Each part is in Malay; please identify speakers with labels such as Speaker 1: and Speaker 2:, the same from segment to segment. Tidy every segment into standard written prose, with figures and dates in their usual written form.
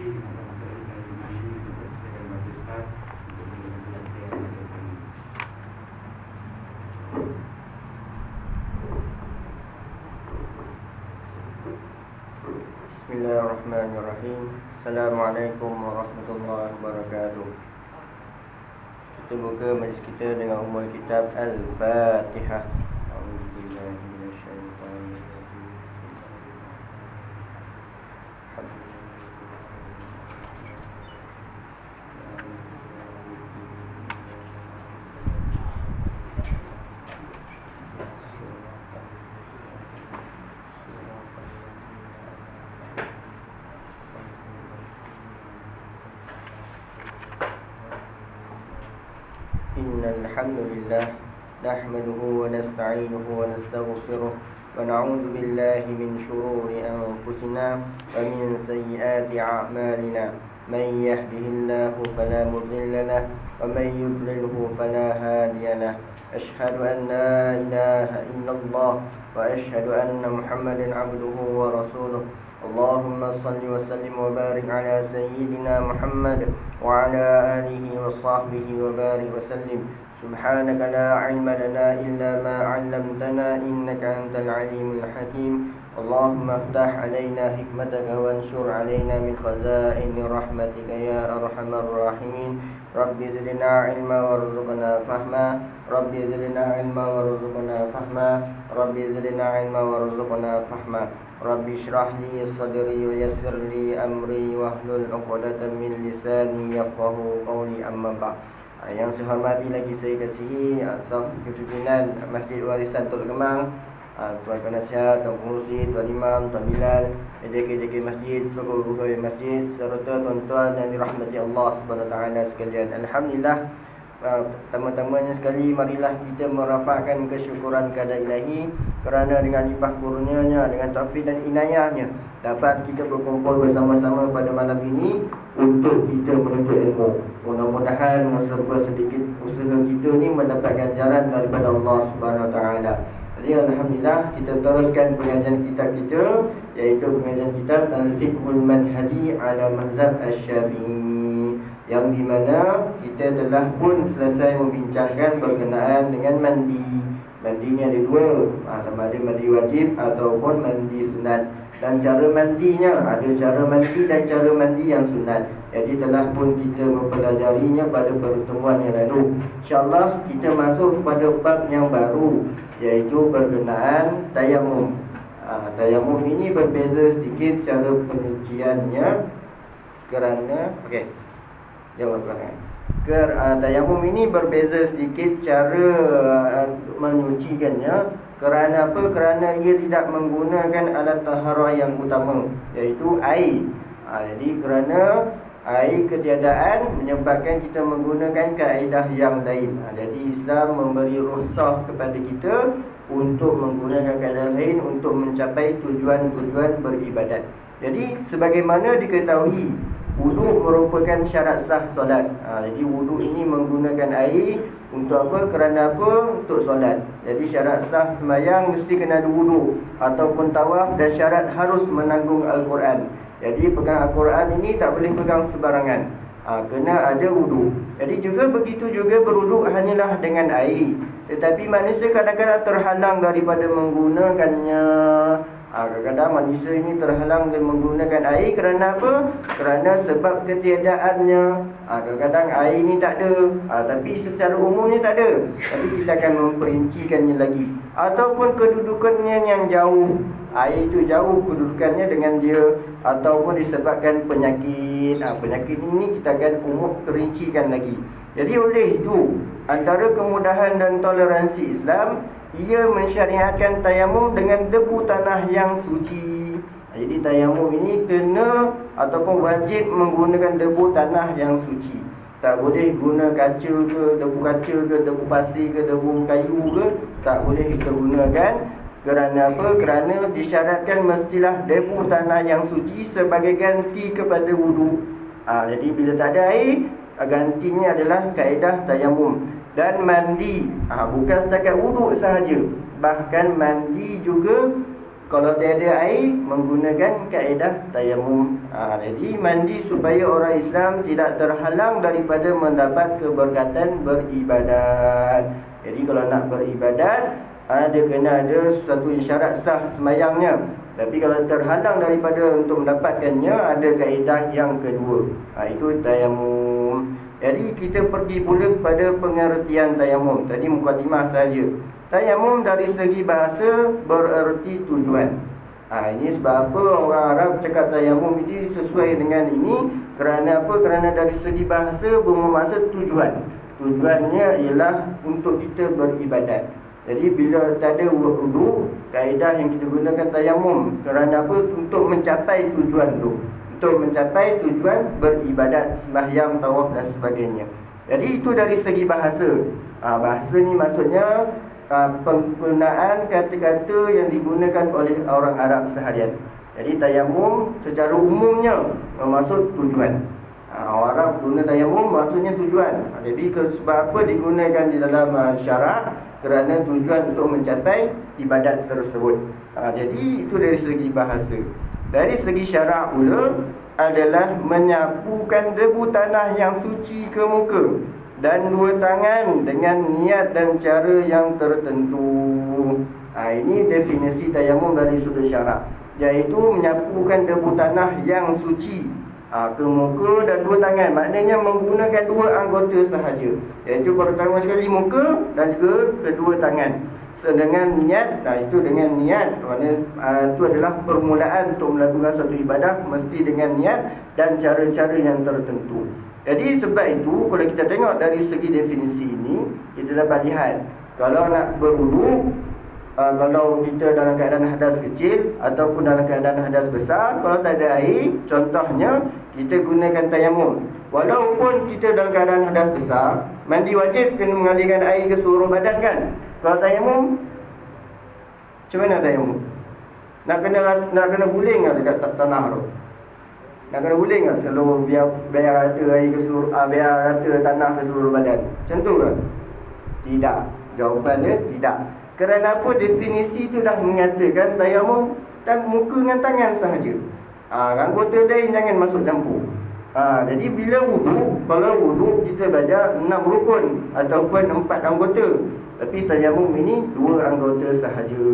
Speaker 1: Bismillahirrahmanirrahim. Assalamualaikum warahmatullahi wabarakatuh. Kita buka majlis kita dengan umul kitab Al-Fatihah. A'udzubillahi minasyaitanirrajim. Innal hamdalillah nahmaduhu wa nasta'inuhu wa nastaghfiruh wa na'udzu billahi min shururi anfusina wa min sayyiati a'malina. Man yahdihillahu fala mudilla lahu wa man yudlilhu fala hadiya lahu. Ashhadu an la ilaha illallah wa ashhadu anna Muhammadan 'abduhu wa rasuluh. Allahumma salli wa sallim wa barik ala sayyidina Muhammad wa ala alihi wa sahbihi wa barik wa sallim. Subhanaka la ilma lana illa ma 'allamtana innaka antal alimul hakim. Allahumma aftah alaina hikmataka wa anshur alaina min khazaini rahmatika ya arhamar rahimin. Rabbi zidna ilma warzuqna fahma. Rabbi zidna ilma warzuqna fahma. Rabbi zidna ilma warzuqna fahma. Rabbi shrah li sadri wa yassir li amri wahlul 'uqdatam min lisani yafqahu qawli, amma ba'd. Yang saya hormati lagi saya kasihi saf kepimpinan Masjid Warisan Teluk Kemang, Tuan Penasihat, Tuan Pengurusi, Tuan Imam, Tuan Bilal, JK Masjid, pegawai-pegawai masjid serta tuan-tuan yang dirahmati Allah Subhanahu Wa Taala sekalian. Alhamdulillah, pertama-tamanya sekali marilah kita merafakkan kesyukuran kepada Ilahi kerana dengan limpah kurnianya, dengan taufik dan inayahnya dapat kita berkumpul bersama-sama pada malam ini untuk kita menuntut ilmu. Mudah-mudahan dengan serba sedikit usaha kita ni mendapat ganjaran daripada Allah Subhanahu Wa Taala. Jadi alhamdulillah kita teruskan pengajian kitab kita, iaitu pengajian kitab Al-Fiqhul Manhaji ala Mazhab Asy-Syafi'i, yang di mana kita telah pun selesai membincangkan berkenaan dengan mandi. Mandi ni ada dua, sama ada mandi wajib ataupun mandi sunat. Dan cara mandinya, ada cara mandi dan cara mandi yang sunat. Jadi telah pun kita mempelajarinya pada pertemuan yang lalu. InsyaAllah kita masuk pada bab yang baru, iaitu berkenaan tayamum. Tayamum ini berbeza sedikit cara penyuciannya kerana jawab belakang. Tayamum ini berbeza sedikit cara menyucikannya. Kerana apa? Kerana ia tidak menggunakan alat taharah yang utama, iaitu air. Jadi kerana air ketiadaan menyebabkan kita menggunakan kaedah yang lain. Jadi Islam memberi rukhsah kepada kita untuk menggunakan kaedah lain untuk mencapai tujuan-tujuan beribadat. Jadi sebagaimana diketahui, wudu merupakan syarat sah solat. Jadi wudu ini menggunakan air untuk apa? Kerana apa? Untuk solat. Jadi syarat sah sembahyang mesti kena ada wudu ataupun tawaf, dan syarat harus menanggung Al-Quran. Jadi pegang Al-Quran ini tak boleh pegang sebarangan. Kena ada wudu. Jadi juga begitu juga berwudu hanyalah dengan air. Tetapi manusia kadang-kadang terhalang daripada menggunakannya. Kadang-kadang manusia ini terhalang dan menggunakan air kerana apa? Kerana sebab ketiadaannya. Kadang-kadang air ni tak ada, tapi secara umumnya tak ada. Tapi kita akan memperincikannya lagi. Ataupun kedudukannya yang jauh, air itu jauh kedudukannya dengan dia, ataupun disebabkan penyakit. Penyakit ini kita akan perincikan lagi. Jadi oleh itu, antara kemudahan dan toleransi Islam, ia mensyariatkan tayamum dengan debu tanah yang suci. Jadi tayamum ini kena ataupun wajib menggunakan debu tanah yang suci. Tak boleh guna kaca ke, debu kaca ke, debu pasir ke, debu kayu ke, tak boleh kita gunakan. Kerana apa? Kerana disyaratkan mestilah debu tanah yang suci sebagai ganti kepada wudu. Jadi bila tak ada air, gantinya adalah kaedah tayamum. Dan mandi, bukan setakat wuduk sahaja, bahkan mandi juga Kalau tiada air, menggunakan kaedah tayamum. Jadi mandi supaya orang Islam tidak terhalang daripada mendapat keberkatan beribadat. Jadi kalau nak beribadat, kena ada sesuatu syarat sah semayangnya. Tapi kalau terhalang daripada untuk mendapatkannya, ada kaedah yang kedua, itu tayamum. Jadi kita pergi pula kepada pengertian tayamum. Tadi mukadimah saja. Tayamum dari segi bahasa bererti tujuan. Ini sebab apa orang Arab cakap tayamum ini sesuai dengan ini. Kerana apa? Kerana dari segi bahasa bermaksud tujuan. Tujuannya ialah untuk kita beribadat. Jadi bila tak ada wudu, kaedah yang kita gunakan tayamum. Kerana apa? Untuk mencapai tujuan tu. Untuk mencapai tujuan beribadat, sembahyang, tawaf dan sebagainya. Jadi itu dari segi bahasa. Bahasa ni maksudnya penggunaan kata-kata yang digunakan oleh orang Arab seharian. Jadi tayamum secara umumnya bermaksud tujuan. Orang Arab guna tayamum maksudnya tujuan. Jadi sebab apa digunakan di dalam syarak? Kerana tujuan untuk mencapai ibadat tersebut. Jadi itu dari segi bahasa. Dari segi syarak pula adalah menyapukan debu tanah yang suci ke muka dan dua tangan dengan niat dan cara yang tertentu. Ini definisi tayamum dari sudut syarak, iaitu menyapukan debu tanah yang suci ke muka dan dua tangan. Maknanya menggunakan dua anggota sahaja, iaitu pertama sekali muka dan juga kedua tangan. Dengan niat, itu dengan niat. Maknanya itu adalah permulaan untuk melakukan satu ibadah, mesti dengan niat dan cara-cara yang tertentu. Jadi sebab itu kalau kita tengok dari segi definisi ini, kita dapat lihat kalau nak berwudu, kalau kita dalam keadaan hadas kecil ataupun dalam keadaan hadas besar, kalau tak ada air, contohnya kita gunakan tayamum. Walaupun kita dalam keadaan hadas besar, mandi wajib kena mengalirkan air ke seluruh badan kan. Kalau tayamum, macam mana tayamum? Nak kena guling dekat tanah tu. Nak kena guling tak? Selalu biar rata air ke seluruh, biar rata tanah ke seluruh badan. Macam tu ke? Tidak. Jawapannya tidak. Kerana apa? Definisi tu dah mengatakan tayamum dan muka dengan tangan sahaja. Anggota lain jangan masuk campur. Jadi bila wudu, kalau wudu kita baca 6 rukun ataupun 4 anggota. Tapi tayamum ini 2 anggota sahaja.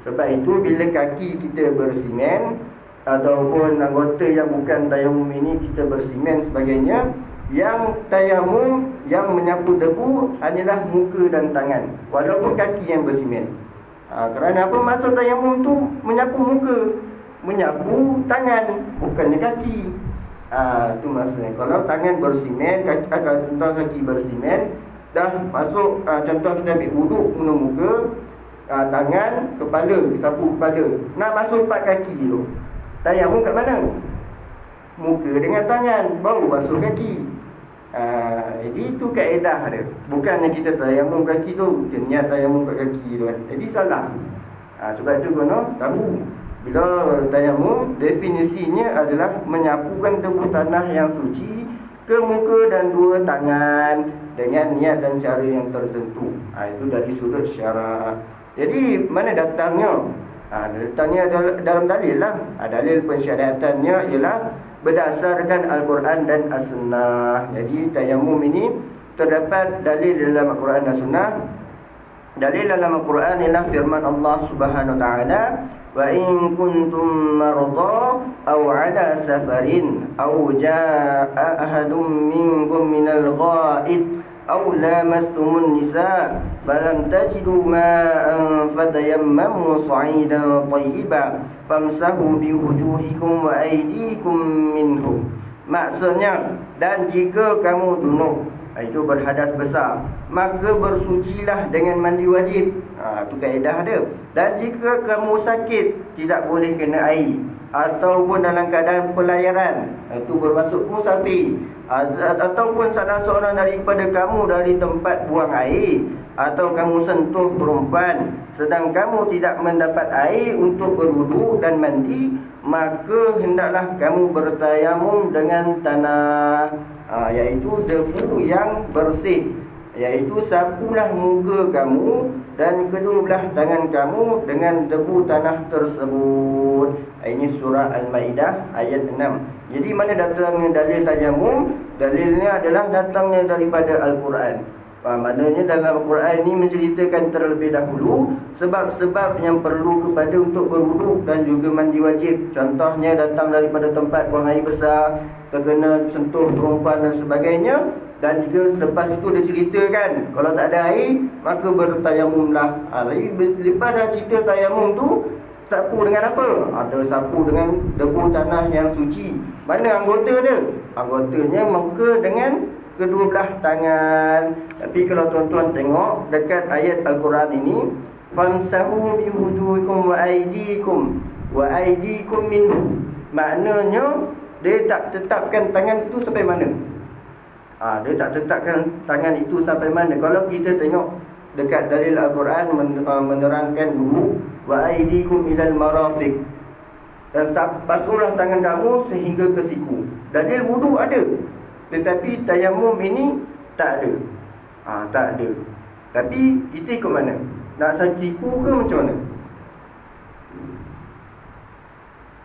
Speaker 1: Sebab itu bila kaki kita bersimen ataupun anggota yang bukan tayamum ini kita bersimen sebagainya, yang tayamum yang menyapu debu adalah muka dan tangan, walaupun kaki yang bersimen. Kerana apa? Maksud tayamum tu menyapu muka, menyapu tangan, bukannya kaki. Itu maksudnya. Kalau tangan bersimen, contoh kaki bersimen, dah masuk, contoh kita ambil wuduk guna muka, tangan, kepala, sapu kepala, nak masuk 4 kaki tu, tayamum kat mana? Muka dengan tangan, baru basuh kaki. Jadi itu kaedah dia. Bukannya kita tayamum kaki tu, kita niat tayamum kat kaki tu kan. Jadi salah. Sebab itu kena tahu, bila tayamum definisinya adalah menyapukan debu tanah yang suci ke muka dan 2 tangan dengan niat dan cara yang tertentu. Itu dari sudut syarak. Jadi mana datangnya? Datangnya dalam dalil lah. Dalil pensyariatannya ialah berdasarkan Al-Quran dan As-Sunnah. Jadi tayamum ini terdapat dalil dalam Al-Quran dan Sunnah. Dalil dalam Al-Quran ialah firman Allah Subhanahu Wa Taala, wa in kuntum marda aw ala safarin aw jaa ahadun minkum minal ghaid aw lamastumun nisa falam tajidu ma'an fatayammamu sa'idan tayyiban famsahu biwujuhikum wa aydikum minhu. Maksudnya, dan jika kamu junub, itu berhadas besar, maka bersucilah dengan mandi wajib. Itu kaedah dia. Dan jika kamu sakit, tidak boleh kena air, ataupun dalam keadaan pelayaran, itu bermaksud musafir, ataupun salah seorang daripada kamu dari tempat buang air, atau kamu sentuh perempuan sedang kamu tidak mendapat air untuk berwudu dan mandi, maka hendaklah kamu bertayamum dengan tanah, iaitu debu yang bersih, iaitu sapulah muka kamu dan kedua belah tangan kamu dengan debu tanah tersebut. Ini surah Al-Maidah ayat 6. Jadi mana datangnya dalil tayamum? Dalilnya adalah datangnya daripada Al-Quran. Maknanya dalam Al-Quran ini menceritakan terlebih dahulu sebab-sebab yang perlu kepada untuk berwuduk dan juga mandi wajib. Contohnya datang daripada tempat buang air besar, terkena sentuh perempuan dan sebagainya. Dan juga selepas itu dia ceritakan kalau tak ada air maka bertayamumlah. Lepas dah cerita tayamum tu, sapu dengan apa? Ada sapu dengan debu tanah yang suci. Mana anggota dia? Anggotanya muka dengan kedua belah tangan. Tapi kalau tuan-tuan tengok dekat ayat Al-Quran ini, famsahu biwujuhikum wa aydikum minhu. Maknanya dia tak tetapkan tangan itu sampai mana. Dia tak tetapkan tangan itu sampai mana. Kalau kita tengok dekat dalil Al-Quran menerangkan wudu wa aydikum ilal marafiq, dan basuhlah tangan kamu sehingga ke siku. Dalil wudu ada, tetapi tayamum ini tak ada. Tak ada. Tapi kita ikut mana? Nak siku ke macam mana?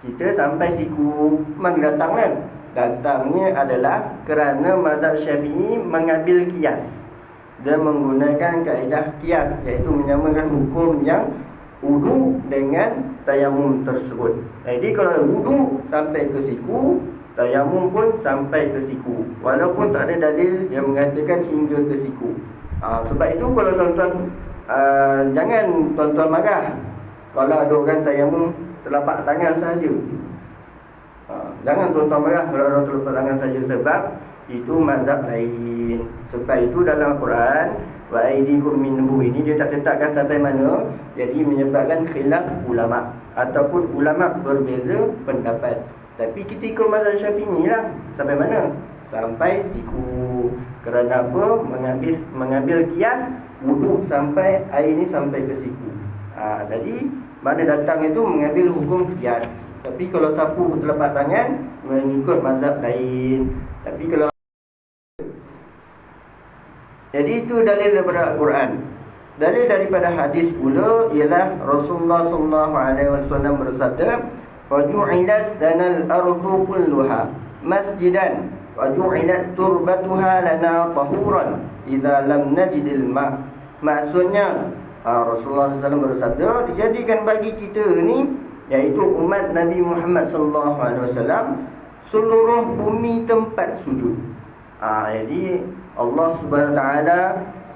Speaker 1: Kita sampai siku mana datang kan? Datangnya adalah kerana mazhab Syafi'i mengambil kias dan menggunakan kaedah kias, iaitu menyamakan hukum yang wudu dengan tayamum tersebut. Jadi kalau wudu sampai ke siku, tayamum pun sampai ke siku, walaupun tak ada dalil yang mengatakan hingga ke siku. Sebab itu kalau tuan-tuan jangan tuan-tuan marah kalau ada orang tayamum telapak tangan saja. Jangan tuan-tuan marah kalau ada telapak tangan saja, sebab itu mazhab lain. Sebab itu dalam Al-Quran wa aydikum minhu ini dia tak tetapkan sampai mana, jadi menyebabkan khilaf ulama ataupun ulama berbeza pendapat. Tapi kita ikut mazhab Syafi'i lah. Sampai mana? Sampai siku. Kerana apa? Mengambil kias wudu sampai air ni sampai ke siku. Jadi mana datang itu mengambil hukum kias. Tapi kalau sapu telapak tangan mengikut mazhab lain. Tapi kalau jadi itu dalil daripada Al-Quran. Dalil daripada hadis pula ialah Rasulullah SAW bersabda, "Waju'ilat danal ardu kulluha masjidan waju'ilat turbatuha lana tahuran idza lam najidil ma'." Maksudnya Rasulullah SAW bersabda, dijadikan bagi kita ni, iaitu umat Nabi Muhammad SAW, seluruh bumi tempat sujud. Jadi Allah Subhanahu Wa Taala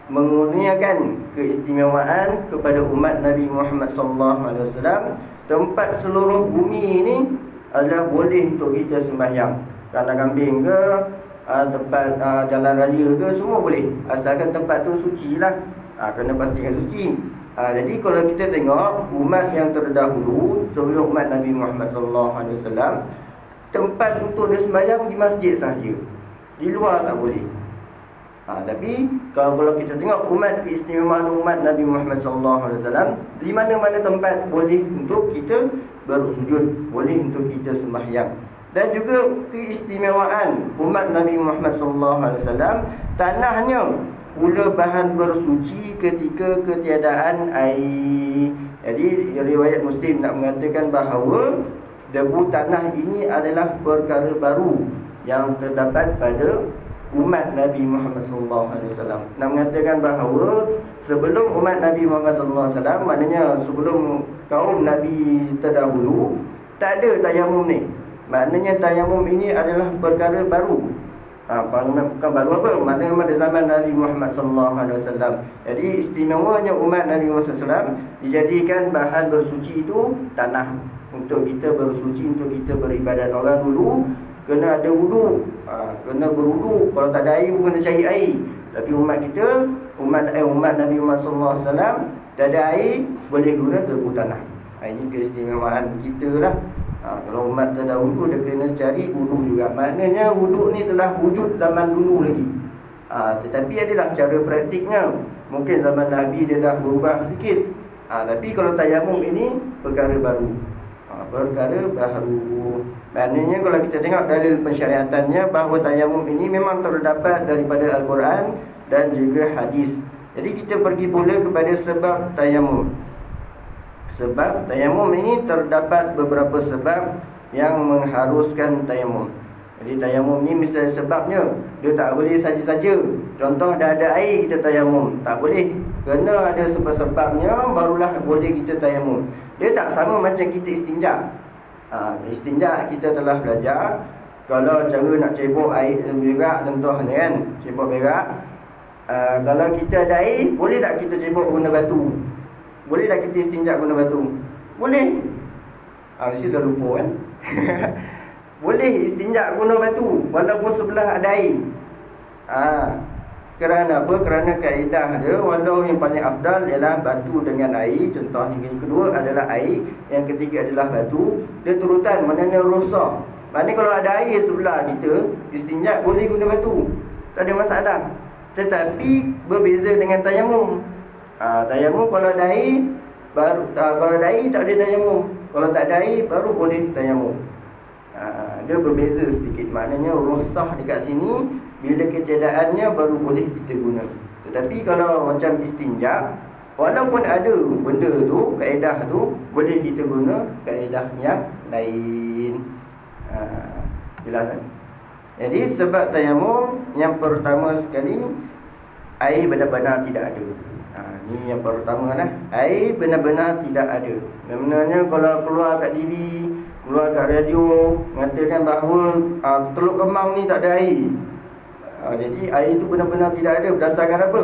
Speaker 1: mengurniakan keistimewaan kepada umat Nabi Muhammad SAW. Tempat seluruh bumi ini adalah boleh untuk kita sembahyang. Kandang kambing ke, tempat jalan raya ke, semua boleh, asalkan tempat tu suci lah. Kena pastikan suci. Jadi kalau kita tengok umat yang terdahulu sebelum umat Nabi Muhammad SAW, tempat untuk dia sembahyang di masjid sahaja, di luar tak boleh. Tapi kalau kita tengok umat keistimewaan umat Nabi Muhammad SAW, di mana-mana tempat boleh untuk kita bersujud, boleh untuk kita sembahyang. Dan juga keistimewaan umat Nabi Muhammad SAW, tanahnya pula bahan bersuci ketika ketiadaan air. Jadi riwayat Muslim nak mengatakan bahawa debu tanah ini adalah perkara baru yang terdapat pada umat Nabi Muhammad SAW. Nak mengatakan bahawa sebelum umat Nabi Muhammad SAW, maknanya sebelum kaum Nabi terdahulu, tak ada tayamum ni. Maknanya tayamum ini adalah perkara baru. Bukan baru apa, maknanya pada zaman Nabi Muhammad SAW. Jadi istimewanya umat Nabi Muhammad SAW, dijadikan bahan bersuci itu tanah untuk kita bersuci, untuk kita beribadat. Orang dulu kena ada wudu, kena berwudu. Kalau tak ada air pun kena cari air. Tapi umat kita, umat Nabi Muhammad SAW, tak ada air, boleh guna debu tanah. Ini keistimewaan kita lah. Kalau umat terdahulu dia kena cari wudu juga. Maknanya wudu ni telah wujud zaman dulu lagi. Tetapi adalah cara praktiknya. Mungkin zaman Nabi dia dah berubah sikit. Tapi kalau tayamum ini perkara baru. Perkara baru. Maknanya kalau kita tengok dalil pensyariatannya, bahawa tayamum ini memang terdapat daripada Al-Quran dan juga hadis. Jadi kita pergi pula kepada sebab tayamum. Sebab tayamum ini terdapat beberapa sebab yang mengharuskan tayamum. Jadi tayamum ni mesti sebabnya. Dia tak boleh saja-saja. Contoh dah ada air kita tayamum, tak boleh. Kena ada sebab-sebabnya barulah boleh kita tayamum. Dia tak sama macam kita istinja. Istinja kita telah belajar. Kalau cara nak cebok air berak, contohnya kan, cebok berak. Kalau kita ada air, boleh tak kita cebok guna batu? Boleh tak kita istinja guna batu? Boleh. Mesti dah lupa kan. Boleh istinja guna batu walaupun sebelah ada air. Kerana apa? Kerana kaedah dia, walau yang paling afdal ialah batu dengan air. Contoh yang kedua adalah air, yang ketiga adalah batu. Dia turutan, maknanya rosak. Maknanya kalau ada air sebelah kita, istinja boleh guna batu, tak ada masalah. Tetapi berbeza dengan tayamum. Tayamum kalau ada air baru, kalau ada air tak boleh tayamum. Kalau tak ada air baru boleh tayamum. Dia berbeza sedikit. Maknanya rosak dekat sini, bila ketiadaannya baru boleh kita guna. Tetapi kalau macam istinja, walaupun ada benda tu, kaedah tu, boleh kita guna kaedah yang lain. Jelas kan? Jadi sebab tayamum, yang pertama sekali, air benar-benar tidak ada. Ini yang pertama lah. Air benar-benar tidak ada. Sebenarnya kalau keluar kat TV, keluar kat radio, mengatakan bahawa Teluk Kemang ni tak ada air. Jadi air itu benar-benar tidak ada. Berdasarkan apa?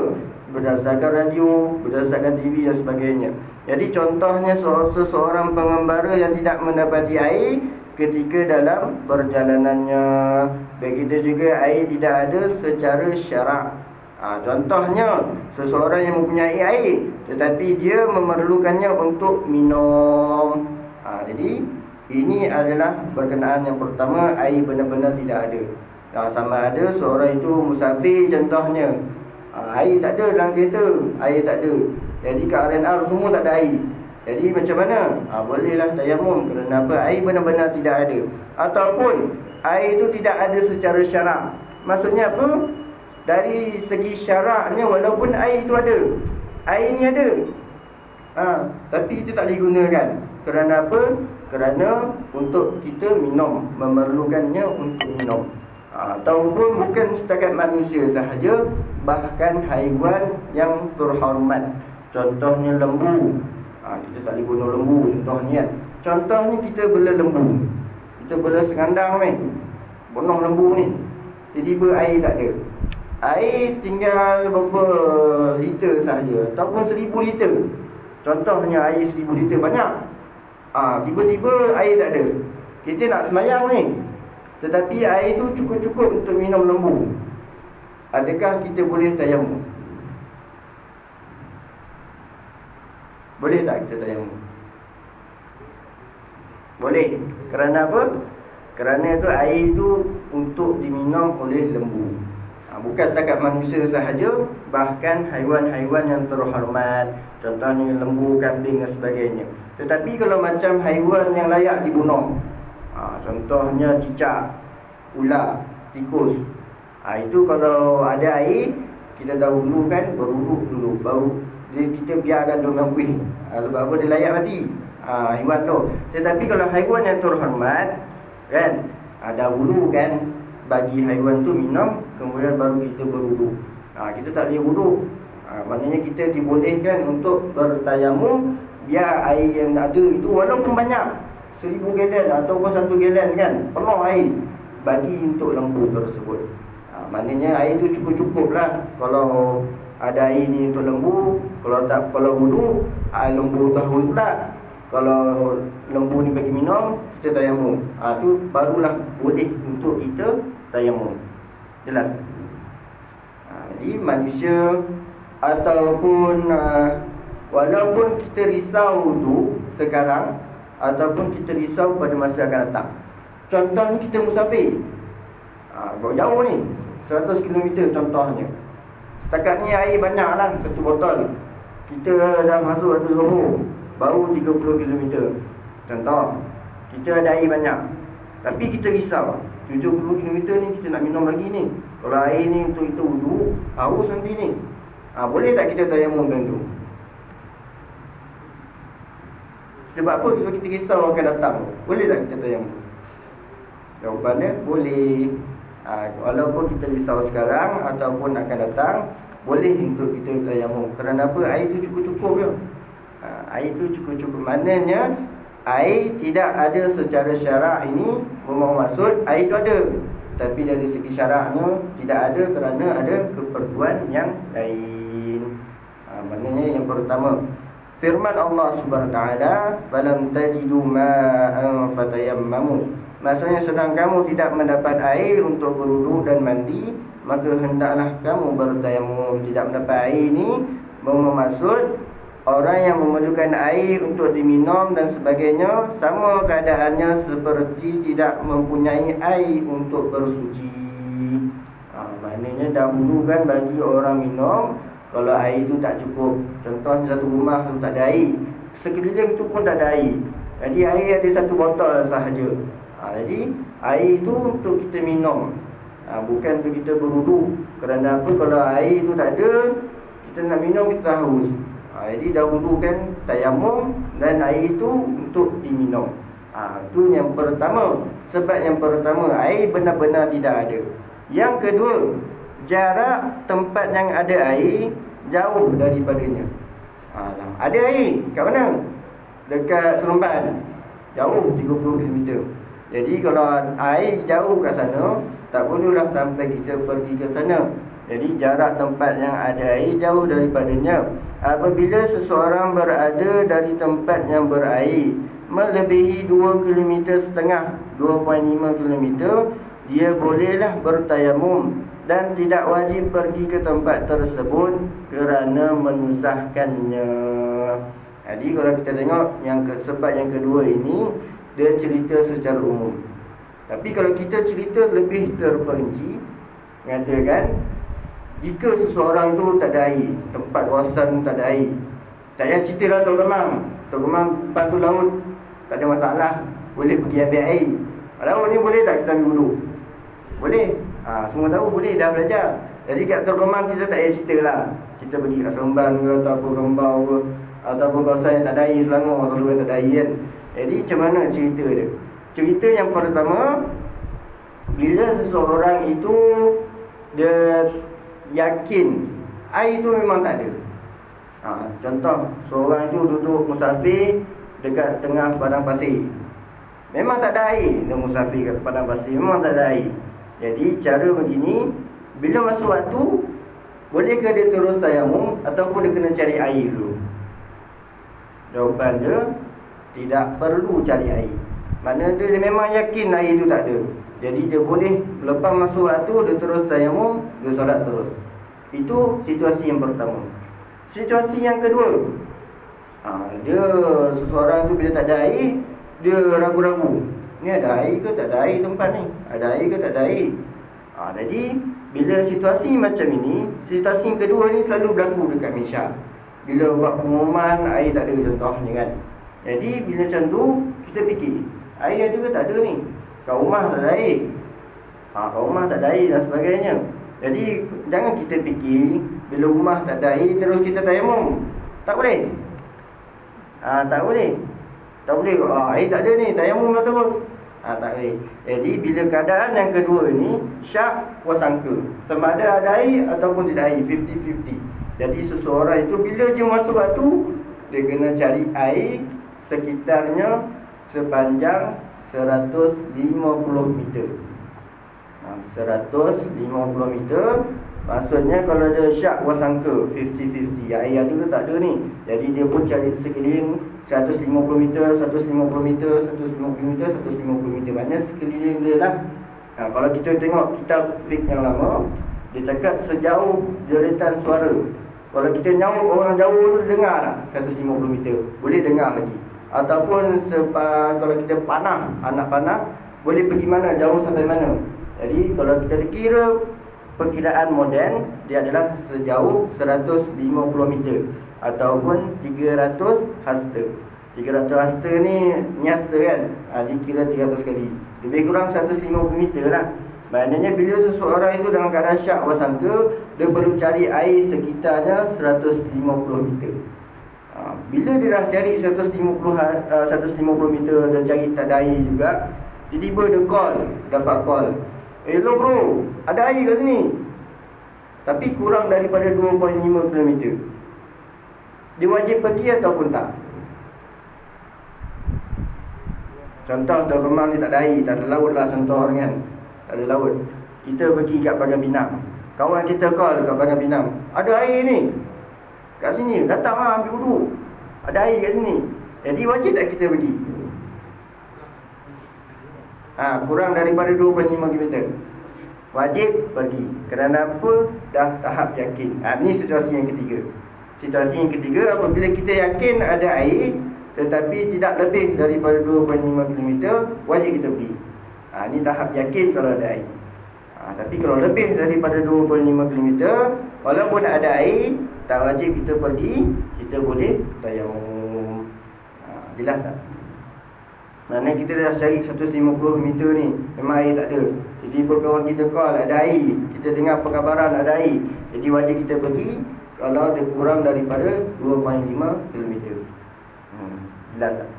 Speaker 1: Berdasarkan radio, berdasarkan TV dan sebagainya. Jadi contohnya seseorang pengembara yang tidak mendapati air ketika dalam perjalanannya. Begitu juga air tidak ada secara syarak. Contohnya seseorang yang mempunyai air tetapi dia memerlukannya untuk minum. Jadi ini adalah berkenaan yang pertama, air benar-benar tidak ada. Sama ada seorang itu musafir contohnya, air tak ada dalam kereta, air tak ada. Jadi kat R&R semua tak ada air. Jadi macam mana? Bolehlah tayamum. Kerana apa? Air benar-benar tidak ada. Ataupun air itu tidak ada secara syarak. Maksudnya apa? Dari segi syaraknya, walaupun air itu ada, air ni ada, tapi itu tak digunakan. Kerana apa? Kerana untuk kita minum, memerlukannya untuk minum. Ataupun bukan setakat manusia sahaja, bahkan haiwan yang terhormat. Contohnya lembu. Kita tak boleh bunuh lembu contohnya. Contohnya kita bela lembu, kita bela segandang ni, bunuh lembu ni, tiba-tiba air tak ada. Air tinggal berapa liter sahaja, ataupun 1000 liter. Contohnya air 1000 liter banyak. Tiba-tiba air tak ada. Kita nak sembahyang ni, tetapi air tu cukup-cukup untuk minum lembu. Adakah kita boleh tayamum? Boleh tak kita tayamum? Boleh. Kerana apa? Kerana tu air tu untuk diminum oleh lembu. Bukan setakat manusia sahaja, bahkan haiwan-haiwan yang terhormat. Contohnya lembu, kambing dan sebagainya. Tetapi kalau macam haiwan yang layak dibunuh, contohnya cicak, ular, tikus, itu kalau ada air, kita dahulukan berwuduk dulu, baru kita biarkan dia mengkuih. Sebab apa? Dia layak mati, haiwan tu. Tetapi kalau haiwan yang terhormat, kan, dahulu kan bagi haiwan tu minum, kemudian baru kita berwuduk. Kita tak boleh wuduk. Maknanya kita dibolehkan untuk bertayamum, biar air yang ada itu walaupun banyak, 1000 galen ataupun 1 galen kan, penuh air, bagi untuk lembu tersebut. Maknanya air tu cukup-cukup lah. Kalau ada air ni untuk lembu, kalau wuduk, lembu tahu pula. Kalau lembu ni bagi minum, kita tayamum. Tu barulah boleh untuk kita tayamum. Jelas? Jadi manusia ataupun walaupun kita risau tu sekarang, ataupun kita risau pada masa akan datang. Contohnya kita musafir, jauh ni 100 km contohnya. Setakat ni air banyak lah, 1 botol. Kita dah masuk waktu Zuhur, baru 30 km. Contoh, kita ada air banyak, tapi kita risau 70 km ni kita nak minum lagi ni. Kalau air ni untuk kita wudu, haus nanti ni, boleh tak kita tayamumkan tu? Sebab apa? Sebab kita risau akan datang. Boleh tak kita tayamum? Jawapannya boleh. Walaupun kita risau sekarang ataupun akan datang, boleh untuk kita tayamum. Kerana apa? Air tu cukup-cukup je. Air tu cukup-cukup. Maknanya air tidak ada secara syarak ini bermaksud air tu ada. Tapi dari segi syaraknya tidak ada kerana ada keperluan yang lain. Maknanya yang pertama, firman Allah Subhanahu Wa Taala, "Falam tajidu ma'an fatayammamu." Maksudnya sedang kamu tidak mendapat air untuk berwudu dan mandi, maka hendaklah kamu bertayamum. Tidak mendapat air ini bermaksud orang yang memerlukan air untuk diminum dan sebagainya, sama keadaannya seperti tidak mempunyai air untuk bersuci. Maknanya dahulu kan bagi orang minum, kalau air itu tak cukup, contohnya satu rumah tu tak ada air, sekeliling tu pun tak ada air, jadi air ada satu botol sahaja. Jadi air itu untuk kita minum, bukan untuk kita berwudu. Kerana apa? Kalau air itu tak ada, kita nak minum kita haus. Jadi dahulu kan tayamum dan air itu untuk diminum. Itu yang pertama. Sebab yang pertama, air benar-benar tidak ada. Yang kedua, jarak tempat yang ada air jauh daripadanya. Ada air kat mana? Dekat Seremban, jauh 30 km. Jadi kalau air jauh kat sana, tak bolehlah sampai kita pergi ke sana. Jadi jarak tempat yang ada air jauh daripadanya. Apabila seseorang berada dari tempat yang berair melebihi 2,5 km, 2.5 km, dia bolehlah bertayamum dan tidak wajib pergi ke tempat tersebut kerana menyusahkannya. Jadi kalau kita tengok sebab yang kedua ini, dia cerita secara umum. Tapi kalau kita cerita lebih terperinci, mengatakan jika seseorang tu tak ada air, tempat kawasan tak ada air, tak payah cerita lah Tok Kemang pantu laut, tak ada masalah, boleh pergi ambil air. Laut ni boleh tak kita ambil wudu? Boleh. Semua tahu boleh, dah belajar. Jadi kat Tok Kemang kita tak payah cerita lah, kita pergi kat Seremban ke ataupun Rembau ke, ataupun kawasan yang tak ada air, Selangor selalu yang tak ada air kan. Jadi macam mana cerita dia? Cerita yang pertama, bila seseorang itu dia yakin air itu memang tak ada. Contoh, seorang itu duduk musafir dekat tengah padang pasir, memang tak ada air. Dia musafir kat padang pasir, memang tak ada air. Jadi cara begini, bila masuk waktu, bolehkah dia terus tayamum ataupun dia kena cari air dulu? Jawapan dia, tidak perlu cari air. Maknanya dia memang yakin air itu tak ada. Jadi dia boleh lepas masuk waktu, dia terus tayamum, dia solat terus. Itu situasi yang pertama. Situasi yang kedua, dia seseorang tu bila tak ada air, dia ragu-ragu, ni ada air ke tak ada air tempat ni, ada air ke tak ada air. Jadi bila situasi macam ini, situasi yang kedua ni selalu berlaku dekat Malaysia. Bila buat pengumuman air tak ada contohnya kan. Jadi bila macam tu, kita fikir, air ada ke tak ada ni? Kat rumah tak ada air, kat rumah tak ada air dan sebagainya. Jadi jangan kita fikir bila rumah tak ada air terus kita tayamum. Tak boleh. Tak boleh. Tak boleh. Air tak ada ni, tayamum lah terus. Tak boleh. Jadi bila keadaan yang kedua ni, syak wasangka, sama ada air ataupun tidak air, 50-50. Jadi seseorang itu bila dia masuk waktu, dia kena cari air sekitarnya sepanjang 150 meter. 150 meter. Maksudnya kalau dia syak wasangka 50-50, air ada ke tak ada ni. Jadi dia pun cari sekeliling 150 meter, 150 meter, 150 meter, 150 meter. Maknanya sekeliling dia lah. Kalau kita tengok kitab fiqh yang lama, dia cakap sejauh jeritan suara. Kalau kita nyaut orang jauh tu dengar tak 150 meter, boleh dengar lagi. Ataupun kalau kita panah, anak panah, boleh pergi mana, jauh sampai mana. Jadi kalau kita kira perkiraan moden, dia adalah sejauh 150 meter ataupun 300 hasta. 300 hasta ni hasta kan, dikira 300 kali, lebih kurang 150 meter lah. Maknanya bila seseorang itu dalam keadaan syak wasangka, dia perlu cari air sekitarnya 150 meter. Bila dia dah cari 150 meter, dia cari tak ada air juga, tiba-tiba dia dapat call. Hello bro, ada air kat sini. Tapi kurang daripada 2.5 km. Dia wajib pergi ataupun tak? Contoh Tuan Kemang ni tak ada air, tak ada laut lah contoh kan. Tak ada laut. Kita pergi kat Pagar Pinang. Kawan kita call kat Pagar Pinang. Ada air ni. Kat sini, datanglah ambil wudu. Ada air kat sini. Jadi wajib tak kita pergi? Kurang daripada 2.5 km. Wajib pergi. Kerana apa? Dah tahap yakin. Ini situasi yang ketiga. Situasi yang ketiga, apabila kita yakin ada air tetapi tidak lebih daripada 2.5 km, wajib kita pergi. Ini tahap yakin kalau ada air. Tapi kalau lebih daripada 2.5 km, walaupun ada air, tak wajib kita pergi, kita boleh tayamum. Jelas tak? Maknanya kita dah cari 150 meter ni, memang air tak ada. Tiba-tiba kawan kita call ada air, kita dengar perkabaran ada air, jadi wajib kita pergi kalau dia kurang daripada 2.5 km. Jelas tak?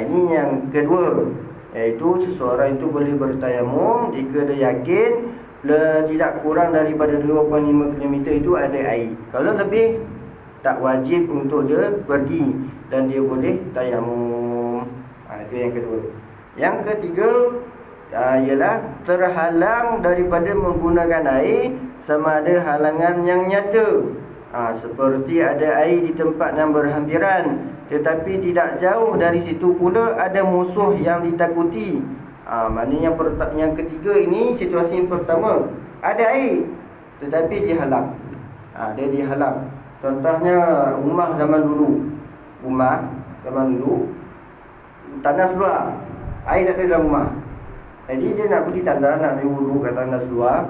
Speaker 1: Ini yang kedua, iaitu seseorang itu boleh bertayamum jika dia yakin tidak kurang daripada 2.5 km itu ada air. Kalau lebih, tak wajib untuk dia pergi dan dia boleh tayamum. Itu yang kedua. Yang ketiga ialah terhalang daripada menggunakan air sama ada halangan yang nyata. Seperti ada air di tempat yang berhampiran, tetapi tidak jauh dari situ pula ada musuh yang ditakuti. Maknanya yang ketiga ini, situasi yang pertama, ada air tetapi dihalang. Dia dihalang. Contohnya rumah zaman dulu. Tandas luar, air tak ada dalam rumah. Jadi dia nak pergi tandas, nak pergi wuduk kat tandas luar.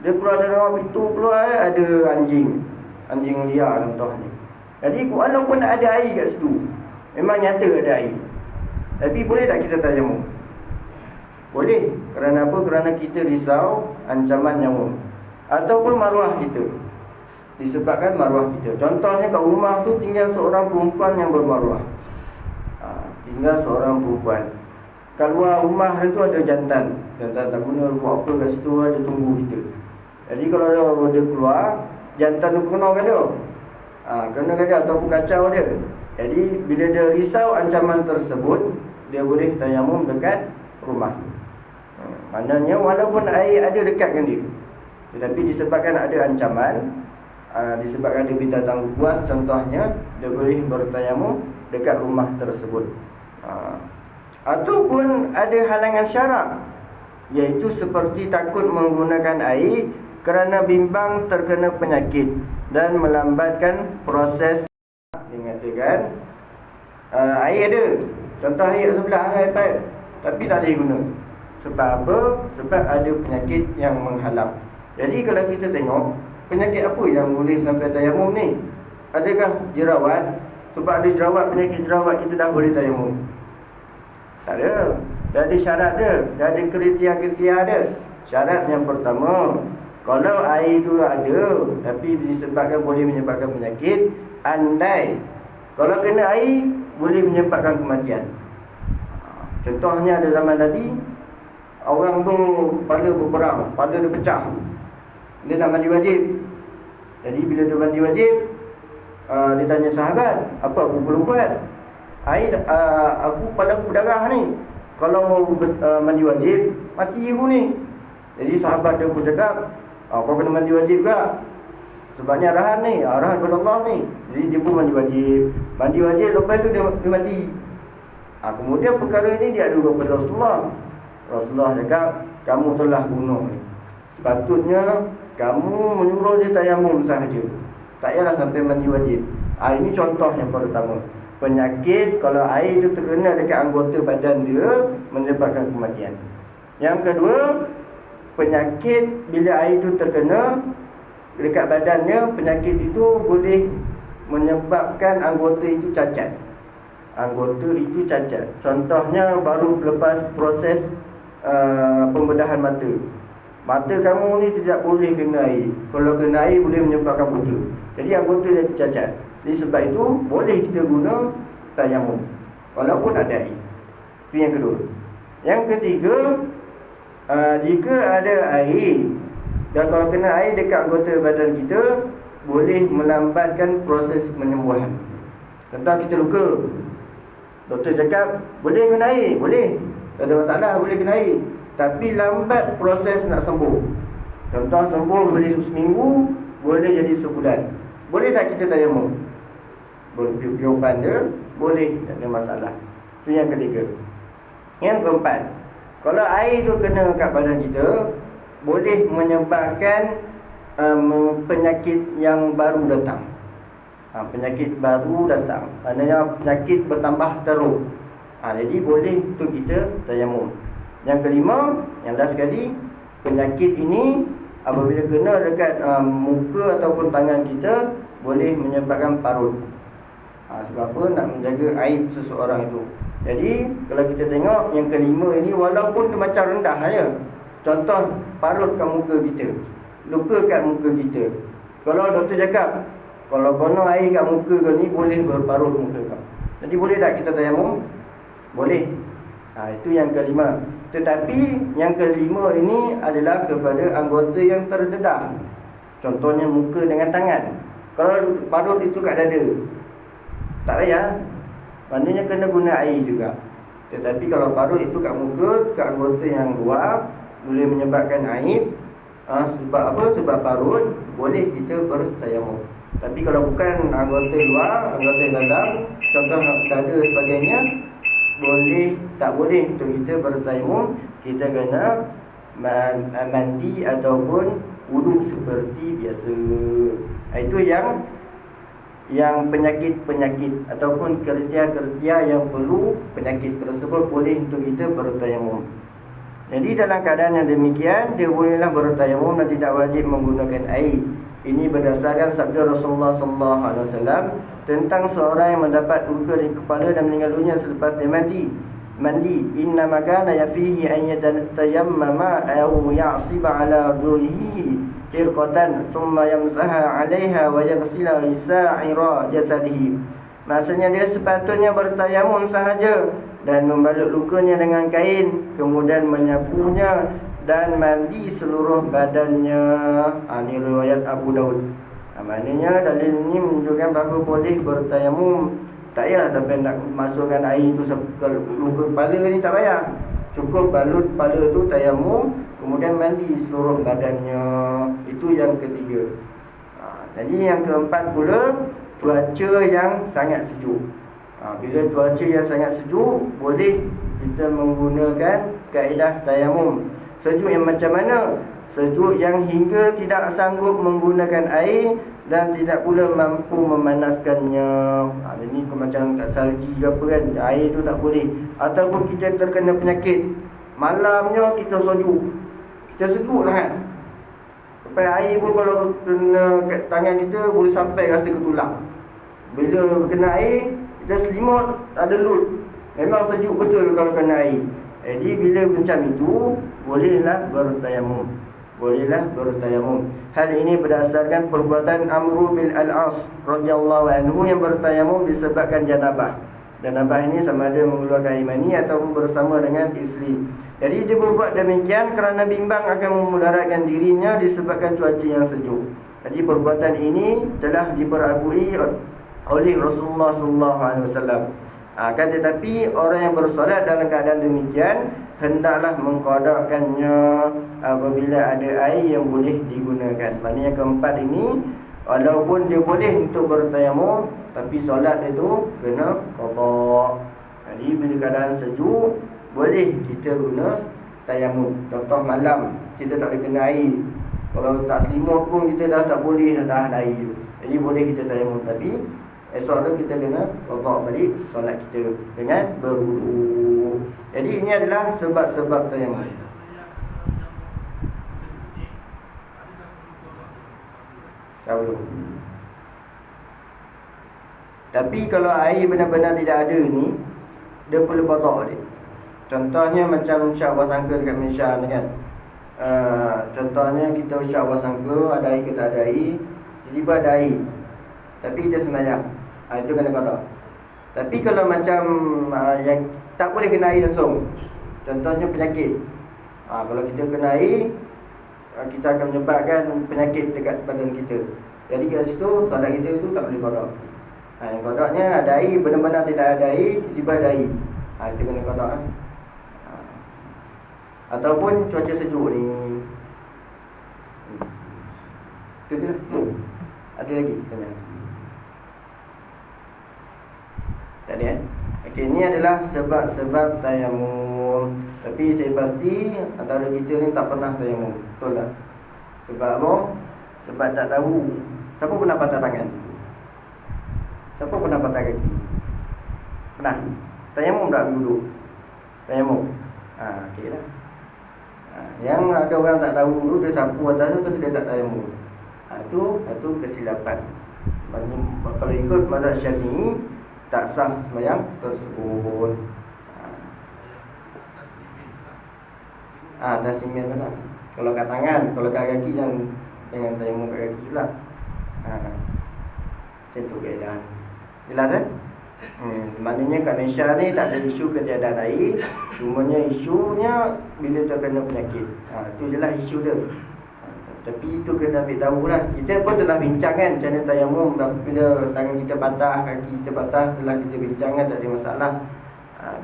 Speaker 1: Dia keluar dari rumah, pintu keluar ada anjing liar contohnya. Jadi walaupun ada air kat situ, memang nyata ada air, tapi boleh tak kita tayamum? Boleh. Kerana apa? Kerana kita risau ancaman nyawa ataupun maruah kita. Disebabkan maruah kita. Contohnya kat rumah tu tinggal seorang perempuan yang bermaruah. Tinggal seorang perempuan. Kat luar rumah tu ada jantan tak guna buat apa kat situ, ada tunggu kita. Jadi kalau dia keluar, jantan tu kena kan dia? Kena kan dia ataupun kacau dia. Jadi bila dia risau ancaman tersebut, dia boleh tayamum dekat rumah. Maknanya walaupun air ada dekat dengan dia, tetapi disebabkan ada ancaman, disebabkan ada binatang buas contohnya, dia boleh bertayamum dekat rumah tersebut. Ataupun ada halangan syarak, iaitu seperti takut menggunakan air kerana bimbang terkena penyakit dan melambatkan proses. Dia mengatakan air ada, contoh air sebelah air pipe, tapi tak boleh guna. Sebab apa? Sebab ada penyakit yang menghalang. Jadi kalau kita tengok, penyakit apa yang boleh sampai tayamum ni? Adakah jerawat? Sebab ada jerawat, penyakit jerawat kita dah boleh tayamum? Tak ada. Dah ada syarat dia, dah ada kriteria dia. Syarat yang pertama, kalau air tu ada tapi disebabkan boleh menyebabkan penyakit, andai kalau kena air boleh menyebabkan kematian. Contohnya ada zaman Nabi, orang tu kepala berperang, kepala dia pecah, dia nak mandi wajib. Jadi bila dia mandi wajib, dia tanya sahabat, apa aku perlu buat? Air, aku kepala aku berdarah ni, kalau mandi wajib, mati aku ni. Jadi sahabat dia pun cakap, kau kena mandi wajib juga, sebabnya arahan ni, arahan kepada Allah ni. Jadi dia pun mandi wajib. Mandi wajib, lepas tu dia mati. Kemudian perkara ini diadu kepada Rasulullah. Rasulullah cakap, kamu telah bunuh. Sepatutnya kamu menyuruh dia tayamum sahaja, tak payahlah sampai mandi wajib. Ini contoh yang pertama. Penyakit kalau air itu terkena dekat anggota badan dia, menyebabkan kematian. Yang kedua, penyakit bila air itu terkena dekat badannya, penyakit itu boleh menyebabkan anggota itu cacat. Anggota itu cacat. Contohnya baru lepas proses
Speaker 2: pembedahan mata. Mata kamu ni tidak boleh kena air. Kalau kena air boleh menyebabkan buta. Jadi anggota jadi cacat. Jadi sebab itu boleh kita guna tayamum walaupun ada air. Itu yang kedua. Yang ketiga, jika ada air dan kalau kena air dekat anggota badan kita, boleh melambatkan proses penyembuhan. Contoh kita luka, doktor cakap boleh kena air, boleh, tak ada masalah, boleh kena air, tapi lambat proses nak sembuh. Contoh sembuh boleh seminggu, boleh jadi sebulan. Boleh tak kita tayamum? Jawapan dia boleh, tak ada masalah. Itu yang ketiga. Yang keempat, kalau air tu kena kat badan kita, boleh menyebabkan penyakit yang baru datang. Penyakit baru datang, maknanya penyakit bertambah teruk. Jadi boleh tu kita tayamum. Yang kelima, yang last sekali, penyakit ini apabila kena dekat muka ataupun tangan kita, boleh menyebabkan parut. Sebab apa? Nak menjaga aib seseorang itu. Jadi kalau kita tengok yang kelima ini, walaupun dia macam rendah saja. Contoh parut kat muka kita, luka kat muka kita. Kalau doktor cakap, kalau kono air kat muka kau ni boleh berparut muka kau, jadi boleh tak kita tayamum? Boleh. Itu yang kelima. Tetapi yang kelima ini adalah kepada anggota yang terdedah. Contohnya muka dengan tangan. Kalau parut itu kat dada, tak payah, maknanya kena guna air juga. Tetapi kalau parut itu kat muka, kat anggota yang luar, boleh menyebabkan aib. Sebab apa? Sebab parut, boleh kita bertayamum. Tapi kalau bukan anggota luar, anggota dalam, contoh dada sebagainya, tak boleh untuk kita bertayamum. Kita kena mandi ataupun wuduk seperti biasa. Itu yang penyakit-penyakit ataupun kerja-kerja yang perlu penyakit tersebut boleh untuk kita bertayamum. Jadi dalam keadaan yang demikian, dia bolehlah bertayamum dan tidak wajib menggunakan air. Ini berdasarkan sabda Rasulullah SAW tentang seorang yang mendapat luka di kepala dan meninggal dunia selepas dia mandi. Inna makana yafihi an yatayammama aw ya'siba ala arjulihi firqatan thumma yamsaha 'alaiha wa yaghsila sa'ira jasadihi. Maksudnya dia sepatutnya bertayamum sahaja dan membalut lukanya dengan kain, kemudian menyapunya dan mandi seluruh badannya. Ini riwayat Abu Daud. Maknanya dalil ini menunjukkan bahawa boleh bertayamum. Tak payah sampai nak masukkan air itu ke luka kepala ni, tak payah. Cukup balut kepala tu tayamum, kemudian mandi seluruh badannya. Itu yang ketiga. Jadi yang keempat pula, cuaca yang sangat sejuk. Bila cuaca yang sangat sejuk, boleh kita menggunakan kaedah tayamum. Sejuk yang macam mana? Sejuk yang hingga tidak sanggup menggunakan air dan tidak pula mampu memanaskannya. Ini macam kat salji ke apa kan, air tu tak boleh. Ataupun kita terkena penyakit, malamnya kita sejuk, kita sejuk sangat, sampai air pun kalau kena kat tangan kita boleh sampai rasa ke tulang. Bila kena air, kita selimut, tak ada lut. Memang sejuk betul kalau kena air. Jadi bila macam itu, bolehlah bertayamum. Hal ini berdasarkan perbuatan Amr bin Al-As radhiyallahu anhu yang bertayamum disebabkan janabah. Janabah ini sama ada mengeluarkan air mani ataupun bersama dengan isteri. Jadi dia berbuat demikian kerana bimbang akan memudaratkan dirinya disebabkan cuaca yang sejuk. Jadi perbuatan ini telah diperakui oleh Rasulullah SAW. Akan tetapi orang yang bersolat dalam keadaan demikian hendaklah mengqadahkannya apabila ada air yang boleh digunakan. Maknanya keempat ini, walaupun dia boleh untuk bertayamum, tapi solat dia tu kena qada. Jadi bila keadaan sejuk, boleh kita guna tayamum. Contoh malam kita tak boleh kena air, kalau tak selimut pun kita dah tak boleh dah tahan air. Jadi boleh kita tayamum, tapi esok tu kita kena qada balik solat kita dengan berwudu. Jadi ini adalah sebab-sebab tayamum. Tahu. Tapi kalau air benar-benar tidak ada ni, dia perlu qada balik. Contohnya macam syak wasangka dekat Malaysia ni kan. Contohnya kita syak wasangka ada air ke tak ada air. Tiba-tiba ada air, tapi kita sembahyang, itu kena qada. Tapi kalau macam yang tak boleh kena air langsung, contohnya penyakit, kalau kita kena air, kita akan menyebabkan penyakit dekat badan kita. Jadi kat situ solat kita itu tak boleh qada. Yang qadanya ada air, benar-benar tidak ada air, tiba-tiba ada air, itu kena qada. Ataupun cuaca sejuk ni. Itu dia. Ada lagi sebenarnya. Tak ada kan? Okey, ni adalah sebab-sebab tayamum. Tapi saya pasti antara kita ni tak pernah tayamum. Betul tak? Sebab apa? Sebab tak tahu. Siapa pernah patah tangan? Siapa pernah patah kaki? Pernah? Tayamum tak duduk? Tayamum? Okey lah. Yang ada orang tak tahu dulu, dia sapu atas tu, dia tak tayamum. Itu satu kesilapan. Kalau ikut mazhab Syafi'i, tak sah sembahyang tersebut. Tasmiyan benar. Kalau kat tangan, kalau kat kaki jangan tayamum kat kaki pula. Macam tu keadaan. Jelas kan? Maknanya kat Malaysia ni tak ada isu ketiadaan air, cumanya isunya bila terkena penyakit. Itu je lah isu dia. Tapi itu kena ambil tahu lah. Kita pun telah bincang kan macam mana tayamum. Bila tangan kita patah, kaki kita patah, telah kita bincang kan, tak ada masalah.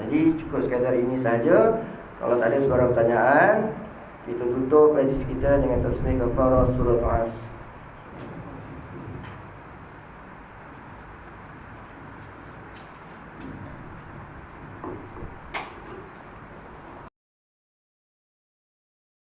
Speaker 2: Jadi cukup sekadar ini saja. Kalau tak ada sebarang pertanyaan, kita tutup majlis kita dengan tasbih kafarah surah As.